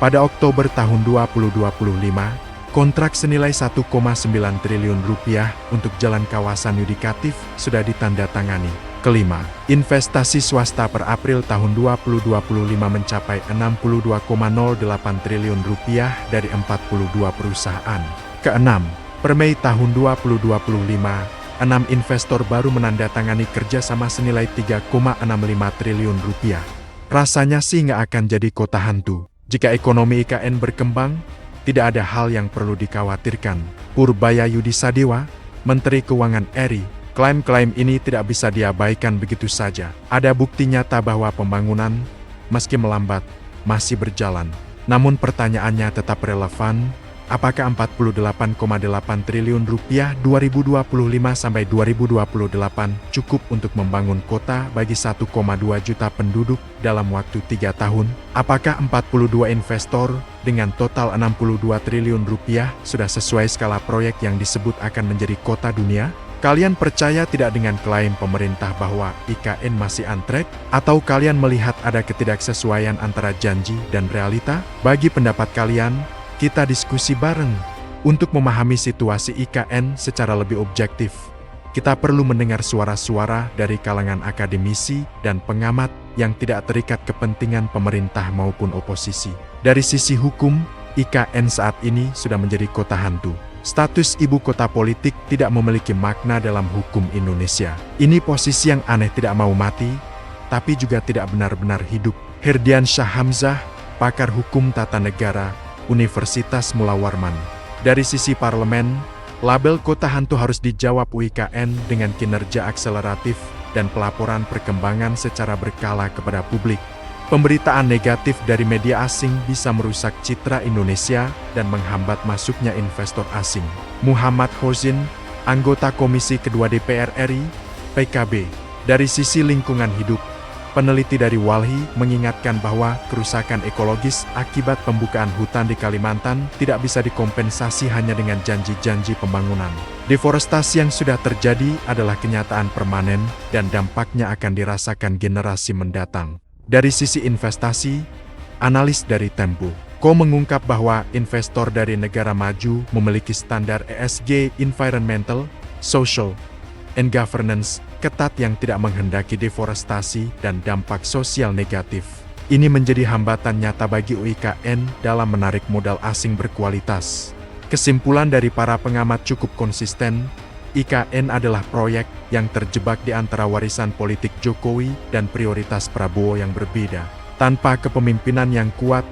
Pada Oktober tahun 2025, kontrak senilai 1,9 triliun rupiah untuk jalan kawasan yudikatif sudah ditandatangani. Kelima, investasi swasta per April tahun 2025 mencapai 62,08 triliun rupiah dari 42 perusahaan. Keenam, per Mei tahun 2025, 6 investor baru menandatangani kerjasama senilai 3,65 triliun rupiah. Rasanya sih nggak akan jadi kota hantu. Jika ekonomi IKN berkembang, tidak ada hal yang perlu dikhawatirkan. Purbaya Yudi Sadewa, Menteri Keuangan RI, klaim-klaim ini tidak bisa diabaikan begitu saja. Ada bukti nyata bahwa pembangunan, meski melambat, masih berjalan. Namun pertanyaannya tetap relevan. Apakah 48,8 triliun rupiah 2025 sampai 2028 cukup untuk membangun kota bagi 1,2 juta penduduk dalam waktu 3 tahun? Apakah 42 investor dengan total 62 triliun rupiah sudah sesuai skala proyek yang disebut akan menjadi kota dunia? Kalian percaya tidak dengan klaim pemerintah bahwa IKN masih antrek? Atau kalian melihat ada ketidaksesuaian antara janji dan realita? Bagi pendapat kalian, kita diskusi bareng. Untuk memahami situasi IKN secara lebih objektif, kita perlu mendengar suara-suara dari kalangan akademisi dan pengamat yang tidak terikat kepentingan pemerintah maupun oposisi. Dari sisi hukum, IKN saat ini sudah menjadi kota hantu. Status ibu kota politik tidak memiliki makna dalam hukum Indonesia. Ini posisi yang aneh, tidak mau mati, tapi juga tidak benar-benar hidup. Herdiansyah Hamzah, pakar hukum tata negara, Universitas Mula Warman. Dari sisi parlemen, label kota hantu harus dijawab UIKN dengan kinerja akseleratif dan pelaporan perkembangan secara berkala kepada publik. Pemberitaan negatif dari media asing bisa merusak citra Indonesia dan menghambat masuknya investor asing. Muhammad Hozin, anggota Komisi Kedua DPR RI, PKB. Dari sisi lingkungan hidup, peneliti dari Walhi mengingatkan bahwa kerusakan ekologis akibat pembukaan hutan di Kalimantan tidak bisa dikompensasi hanya dengan janji-janji pembangunan. Deforestasi yang sudah terjadi adalah kenyataan permanen dan dampaknya akan dirasakan generasi mendatang. Dari sisi investasi, analis dari Tempo mengungkap bahwa investor dari negara maju memiliki standar ESG (Environmental, Social, and Governance) ketat yang tidak menghendaki deforestasi dan dampak sosial negatif. Ini menjadi hambatan nyata bagi UIKN dalam menarik modal asing berkualitas. Kesimpulan dari para pengamat cukup konsisten, IKN adalah proyek yang terjebak di antara warisan politik Jokowi dan prioritas Prabowo yang berbeda. Tanpa kepemimpinan yang kuat